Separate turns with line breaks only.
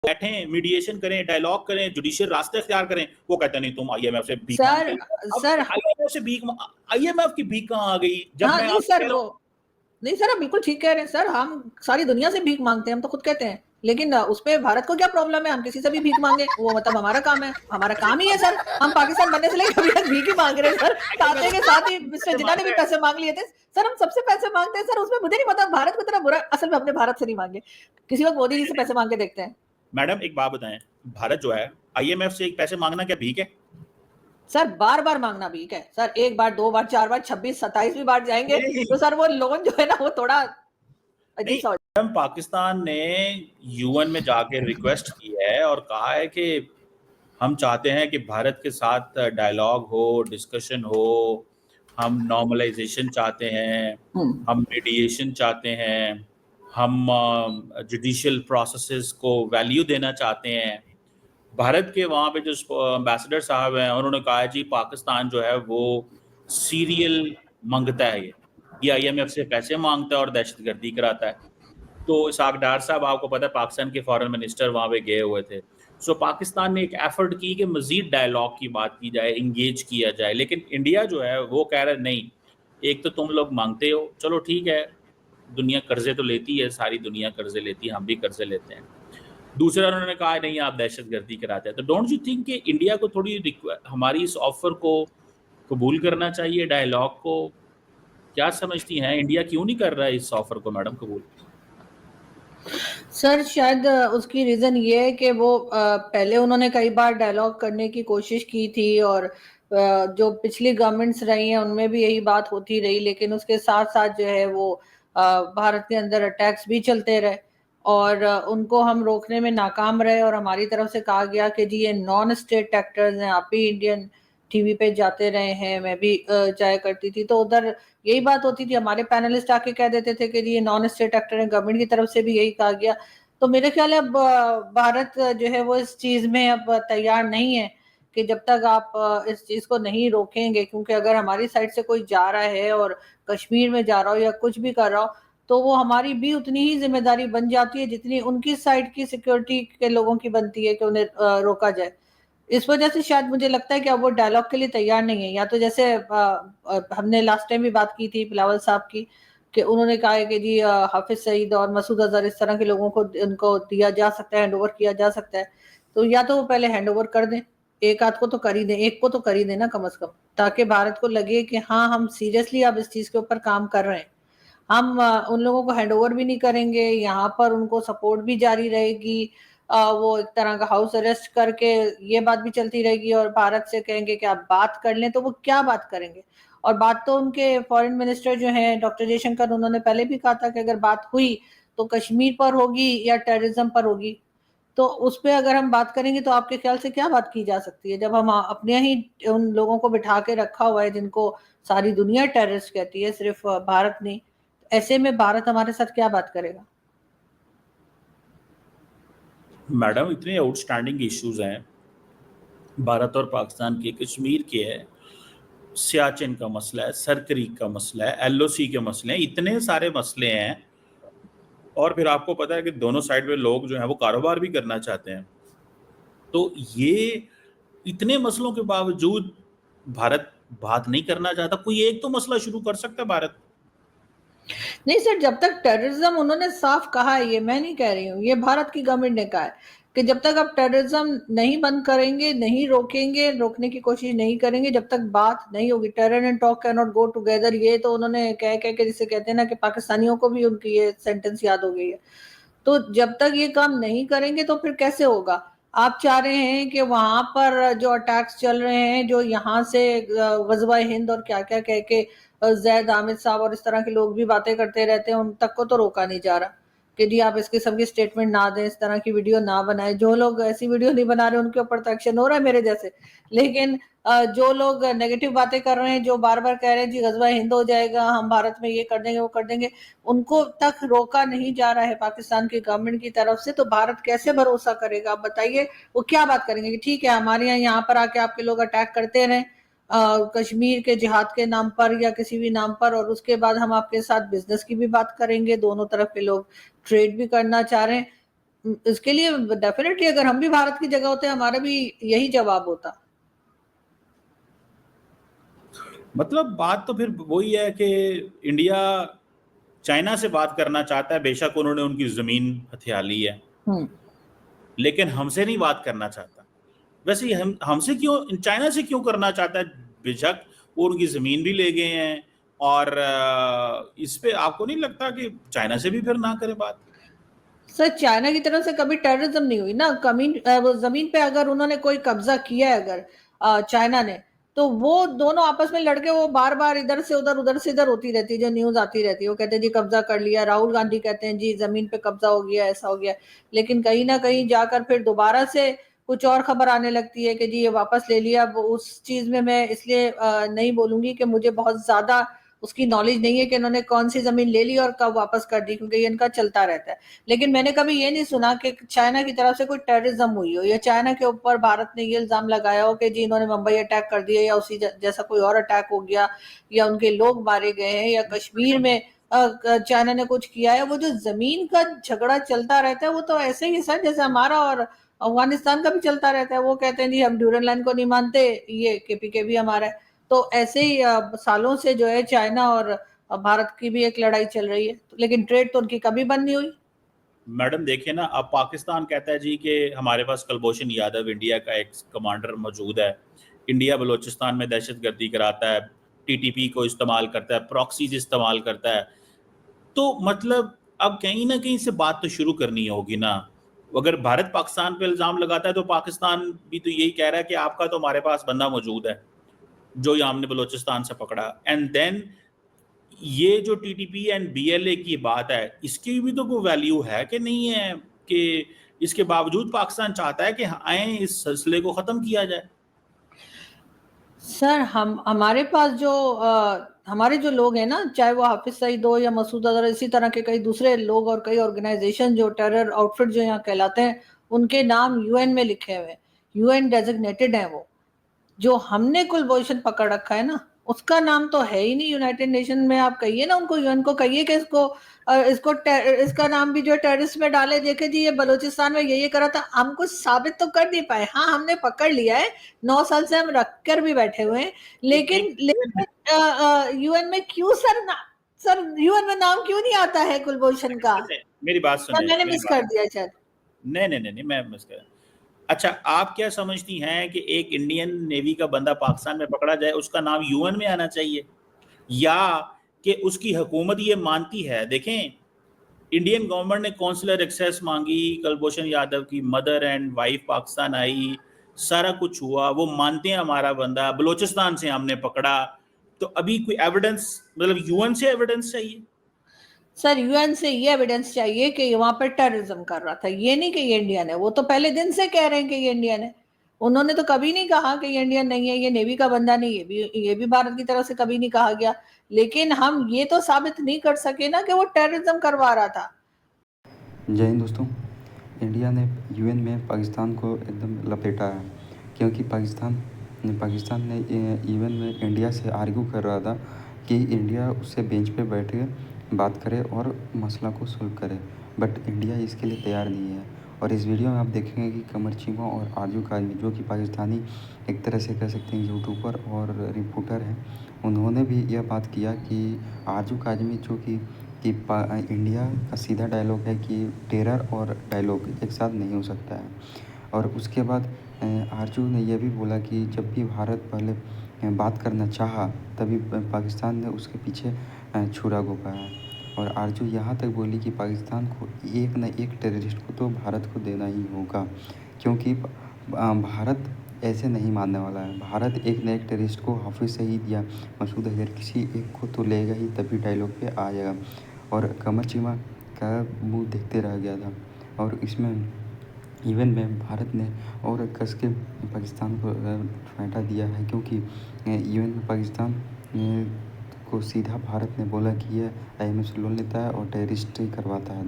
बैठे मीडिएशन करें, डायलॉग करें, जुडिशियल रास्ते इख्तियार करें, वो कहते नहीं तुम आईएमएफ से भीख
सर
मांगते।
सर
आईएमएफ से भीख, आईएमएफ की भीख कहाँ आ गई? जब
हाँ
मैं
नहीं
आपसे
सर,
कह रहा
वो
हूँ,
नहीं सर, आप बिल्कुल ठीक कह रहे हैं सर, हम सारी दुनिया से भीख मांगते हैं, हम तो खुद कहते हैं, लेकिन उसपे भारत को क्या प्रॉब्लम है? हम किसी से भी भीख मांगे, वो मतलब हमारा काम है, हमारा काम ही है सर। हम पाकिस्तान बनने से लेकर अभी तक भीख ही मांग रहे हैं सर। खाते के साथ ही इसमें जिन्होंने
मांग
भी
रहे हैं।
पैसे मांग लिए थे सर, हम सबसे पैसे मांगते हैं सर। उसमें मुझे नहीं पता भारत को इतना बुरा, असल में हमने भारत से नहीं मांगे, किसी वक्त मोदी जी से पैसे मांग के देखते हैं।
मैडम एक बात बताएं, भारत जो है आईएमएफ से एक पैसे मांगना क्या भीख है?
सर बार बार मांगना भीख है सर, एक बार, दो बार, चार बार, 26, 27वीं बार जाएंगे
नहीं
तो सर वो लोन जो है ना वो थोड़ा अजीब
नहीं
सा।
मैडम, पाकिस्तान ने यूएन में जाके रिक्वेस्ट की है और कहा है कि हम चाहते हैं कि भारत के साथ डायलॉग हो, डिस्कशन हो, हम नॉर्मलाइजेशन चाहते हैं,
हम्म।
हम मीडिएशन चाहते हैं, हम जुडिशियल प्रोसेसेस को वैल्यू देना चाहते हैं। भारत के वहाँ पे जो एम्बेसडर साहब हैं उन्होंने कहा है जी पाकिस्तान जो है वो सीरियल मंगता है, ये आईएमएफ से पैसे मांगता है और दहशतगर्दी कराता है। तो इसाक डार साहब, आपको पता है पाकिस्तान के फॉरेन मिनिस्टर वहाँ पे गए हुए थे। सो पाकिस्तान ने एक एफर्ट की कि मजीद डायलॉग की बात की जाए, इंगेज किया जाए, लेकिन इंडिया जो है वो कह रहा है नहीं, एक तो तुम लोग मांगते हो, चलो ठीक है, दुनिया कर्जे तो लेती है, सारी दुनिया कर्जे लेती है, हम भी कर्जे लेते हैं। दूसरा उन्होंने कहा नहीं आप दहशतगर्दी कराते हैं। तो डोंट यू थिंक कि इंडिया को थोड़ी हमारी इस ऑफर को कबूल करना चाहिए, डायलॉग को? क्या समझती हैं, इंडिया क्यों नहीं कर रहा है इस ऑफर को मैडम कबूल?
सर शायद उसकी रीजन ये है कि वो पहले उन्होंने कई बार डायलॉग करने की कोशिश की थी, और जो पिछली गवर्नमेंट्स रही हैं उनमें भी यही बात होती रही, लेकिन उसके साथ साथ जो है वो भारत के अंदर अटैक्स भी चलते रहे, और उनको हम रोकने में नाकाम रहे, और हमारी तरफ से कहा गया कि जी ये नॉन स्टेट एक्टर्स हैं, आप ही इंडियन टीवी पे जाते रहे हैं, मैं भी जाया करती थी, तो उधर यही बात होती थी, हमारे पैनलिस्ट आके कह देते थे कि जी ये नॉन स्टेट एक्टर है, गवर्नमेंट की तरफ से भी यही कहा गया। तो मेरे ख्याल है अब भारत जो है वो इस चीज में अब तैयार नहीं है कि जब तक आप इस चीज को नहीं रोकेंगे, क्योंकि अगर हमारी साइड से कोई जा रहा है और कश्मीर में जा रहा हो या कुछ भी कर रहा हो, तो वो हमारी भी उतनी ही जिम्मेदारी बन जाती है जितनी उनकी साइड की सिक्योरिटी के लोगों की बनती है कि उन्हें रोका जाए। इस वजह से शायद मुझे लगता है कि अब वो डायलॉग के लिए तैयार नहीं है, या तो जैसे हमने लास्ट टाइम भी बात की थी बिलावल साहब की, कि उन्होंने कहा है कि जी हाफिज सईद और मसूद अजहर इस तरह के लोगों को उनको दिया जा सकता है, हैंडओवर किया जा सकता है, तो या तो वो पहले हैंडओवर कर दें, एक आध को तो कर ही दें, एक को तो कर ही देना कम से कम, ताकि भारत को लगे कि हाँ हम सीरियसली अब इस चीज के ऊपर काम कर रहे हैं। हम उन लोगों को हैंडओवर भी नहीं करेंगे, यहाँ पर उनको सपोर्ट भी जारी रहेगी, वो एक तरह का हाउस अरेस्ट करके ये बात भी चलती रहेगी, और भारत से कहेंगे कि आप बात कर लें, तो वो क्या बात करेंगे? और बात तो उनके फॉरेन मिनिस्टर जो हैं डॉक्टर जयशंकर, उन्होंने पहले भी कहा था कि अगर बात हुई तो कश्मीर पर होगी या टेररिज्म पर होगी। तो उस पे अगर हम बात करेंगे तो आपके ख्याल से क्या बात की जा सकती है, जब हम अपने ही उन लोगों को बिठा के रखा हुआ है जिनको सारी दुनिया टेररिस्ट कहती है, सिर्फ भारत नहीं। ऐसे में भारत हमारे साथ क्या बात करेगा?
मैडम इतने आउटस्टैंडिंग इश्यूज हैं भारत और पाकिस्तान के, कश्मीर के है, सियाचिन का मसला है, सरक्रीक का मसला है, एलओसी के मसले हैं, इतने सारे मसले हैं। और फिर आपको पता है कि दोनों साइड में लोग जो हैं वो कारोबार भी करना चाहते हैं। तो ये इतने मसलों के बावजूद भारत बात नहीं करना चाहता। कोई एक तो मसला शुरू कर सकता है भारत।
नहीं सर, जब तक टेररिज्म, उन्होंने साफ कहा है, ये मैं नहीं कह रही हूँ, ये भारत की गवर्नमेंट ने कहा है कि जब तक आप टेररिज्म नहीं बंद करेंगे, नहीं रोकेंगे, रोकने की कोशिश नहीं करेंगे, जब तक बात नहीं होगी, terror and talk can not go together, ये तो उन्होंने कह कह के, जिसे कहते हैं ना कि पाकिस्तानियों को भी उनकी ये सेंटेंस याद हो गई है। तो जब तक ये काम नहीं करेंगे तो फिर कैसे होगा? आप चाह रहे हैं कि वहां पर जो अटैक्स चल रहे हैं, जो यहाँ से गजवा हिंद और क्या क्या कह के जैद आमिद साहब और इस तरह के लोग भी बातें करते रहते हैं, उन तक को तो रोका नहीं जा रहा कि जी आप इसके सब की स्टेटमेंट ना दें, इस तरह की वीडियो ना बनाएं। जो लोग ऐसी वीडियो नहीं बना रहे उनके ऊपर तो एक्शन हो रहा है मेरे जैसे, लेकिन जो लोग नेगेटिव बातें कर रहे हैं, जो बार बार कह रहे हैं जी गजवा हिंद हो जाएगा, हम भारत में ये कर देंगे वो कर देंगे, उनको तक रोका नहीं जा रहा है पाकिस्तान की गवर्नमेंट की तरफ से। तो भारत कैसे भरोसा करेगा? आप बताइए, वो क्या बात करेंगे कि ठीक है हमारे यहाँ पर आके आपके लोग अटैक करते रहे कश्मीर के जिहाद के नाम पर या किसी भी नाम पर, और उसके बाद हम आपके साथ बिजनेस की भी बात करेंगे, दोनों तरफ के लोग ट्रेड भी करना चाह रहे हैं। इसके लिए डेफिनेटली अगर हम भी भारत की जगह होते हमारा भी यही जवाब होता।
मतलब बात तो फिर वही है कि इंडिया चाइना से बात करना चाहता है, बेशक उन्होंने उनकी जमीन हथिया ली है, लेकिन हमसे नहीं बात करना चाहता। वैसे ही हमसे क्यों, चाइना से क्यों करना चाहता है? बेशक वो उनकी जमीन भी ले गए हैं, और इस पे आपको नहीं लगता कि चाइना से भी फिर ना करे बात?
सर चाइना की तरफ से कभी टेररिज्म नहीं हुई ना। वो जमीन पे अगर उन्होंने कोई कब्जा किया है अगर चाइना ने, तो वो दोनों आपस में लड़के वो बार बार इधर से उधर से इधर होती रहती है, जो न्यूज आती रहती है। वो कहते हैं जी कब्जा कर लिया, राहुल गांधी कहते हैं जी जमीन पे कब्जा हो गया, ऐसा हो गया। लेकिन कहीं ना कहीं जाकर फिर दोबारा से कुछ और खबर आने लगती है कि जी ये वापस ले लिया। अब उस चीज में मैं इसलिए नहीं बोलूंगी कि मुझे बहुत ज्यादा उसकी नॉलेज नहीं है कि इन्होंने कौन सी जमीन ले ली और कब वापस कर दी, क्योंकि ये इनका चलता रहता है। लेकिन मैंने कभी ये नहीं सुना कि चाइना की तरफ से कोई टेररिज्म हुई हो, या चाइना के ऊपर भारत ने ये इल्जाम लगाया हो कि जी इन्होंने मुंबई अटैक कर दिया, या उसी जैसा कोई और अटैक हो गया, या उनके लोग मारे गए हैं, या कश्मीर में चाइना ने कुछ किया है। वो जो जमीन का झगड़ा चलता रहता है वो तो ऐसे ही सर जैसे हमारा और अफगानिस्तान का भी चलता रहता है। वो कहते हैं जी हम ड्यूरन लाइन को नहीं मानते, ये केपीके भी हमारा है। तो ऐसे ही सालों से जो है चाइना और भारत की भी एक लड़ाई चल रही है, लेकिन ट्रेड तो उनकी कभी बंद नहीं हुई।
मैडम देखिए ना, अब पाकिस्तान कहता है जी कि हमारे पास कुलभूषण यादव इंडिया का एक कमांडर मौजूद है, इंडिया बलूचिस्तान में दहशतगर्दी कराता है, टीटीपी को इस्तेमाल करता है, प्रॉक्सीज इस्तेमाल करता है। तो मतलब अब कहीं ना कहीं से बात तो शुरू करनी होगी ना। अगर भारत पाकिस्तान पे इल्जाम लगाता है तो पाकिस्तान भी तो यही कह रहा है कि आपका तो हमारे पास बंदा मौजूद है जो ये हमने बलूचिस्तान से पकड़ा। एंड देन ये जो टीटीपी एंड बीएलए की बात है, इसकी भी तो कोई वैल्यू है कि नहीं है, कि इसके बावजूद पाकिस्तान चाहता है कि आए इस सिलसिले को खत्म किया जाए।
सर हम हमारे पास जो हमारे जो लोग हैं ना, चाहे वो हाफिज सईद हो या मसूद अजहर, इसी तरह के कई दूसरे लोग और कई ऑर्गेनाइजेशन जो टेरर आउटफिट जो यहाँ कहलाते हैं, उनके नाम यूएन में लिखे हुए हैं, यूएन डेजिग्नेटेड है वो। जो हमने कुलभूषण पकड़ रखा है ना, उसका नाम तो है ही नहीं यूनाइटेड नेशन में। आप कहिए ना उनको, यूएन को कहिए कि इसका नाम भी जो टेररिस्ट में डाले, देखे जी ये बलूचिस्तान में ये करा था। हम कुछ साबित तो कर नहीं पाए। हाँ हमने पकड़ लिया है, 9 साल से हम रख कर भी बैठे हुए हैं,
एक एक
लेकिन यूएन में क्यों सर सर यूएन में नाम क्यों नहीं आता है कुलभूषण का?
मेरी बात
या
सुने,
मैंने
मेरी
मिस
बात।
कर दिया शायद।
नहीं नहीं नहीं नहीं, मैं मिस कर। अच्छा, आप क्या समझती हैं कि एक इंडियन नेवी का बंदा पाकिस्तान में पकड़ा जाए, उसका नाम यूएन में आना चाहिए, या कि उसकी हुकूमत ये मानती है? देखें, इंडियन गवर्नमेंट ने कौंसलर एक्सेस मांगी, कुलभूषण यादव की मदर एंड वाइफ पाकिस्तान आई, सारा कुछ हुआ, वो मानते हैं हमारा बंदा बलूचिस्तान से हमने पकड़ा। तो अभी कोई एविडेंस, मतलब यूएन से एविडेंस चाहिए?
सर यूएन से ये एविडेंस चाहिए कि वहां पर टेररिज्म कर रहा था, ये नहीं कि ये इंडियन है। वो तो पहले दिन से कह रहे हैं कि ये इंडियन है। उन्होंने तो कभी नहीं कहा कि ये इंडियन नहीं है, ये नेवी का बंदा नहीं है। ये भी भारत की तरफ से कभी नहीं कहा गया। लेकिन हम ये तो साबित नहीं कर सके ना कि वो टेररिज्म करवा रहा था।
जय हिंद दोस्तों। इंडिया ने यूएन में पाकिस्तान को एकदम लपेटा है, क्योंकि पाकिस्तान ने यूएन में इंडिया से आर्ग्यू कर रहा था कि इंडिया उससे बेंच पे बैठ के बात करे और मसला को सोल्व करे, बट इंडिया इसके लिए तैयार नहीं है। और इस वीडियो में आप देखेंगे कि कमर चीमा और आरजू काजमी, जो कि पाकिस्तानी एक तरह से कह सकते हैं यूट्यूबर और रिपोर्टर हैं, उन्होंने भी यह बात किया कि आरजू काजमी जो कि इंडिया का सीधा डायलॉग है कि टेरर और डायलॉग एक साथ नहीं हो सकता है। और उसके बाद आरजू ने यह भी बोला कि जब भी भारत पहले बात करना चाहा, तभी पाकिस्तान ने उसके पीछे छुरा घोंपा। और आरजू यहाँ तक बोली कि पाकिस्तान को एक न एक टेररिस्ट को तो भारत को देना ही होगा, क्योंकि भारत ऐसे नहीं मानने वाला है। भारत एक न एक टेररिस्ट को, हाफिज सईद या मसूद अजहर, किसी एक को तो लेगा ही, तभी डायलॉग पे आ जाएगा। और कमर चीमा का मुंह देखते रह गया था। और इसमें इवन में भारत ने और कस के पाकिस्तान को फेंटा दिया है, क्योंकि इवन में पाकिस्तान को सीधा भारत ने बोला कि यह आईएमएफ से लोन लेता है और टेररिस्ट करवाता है।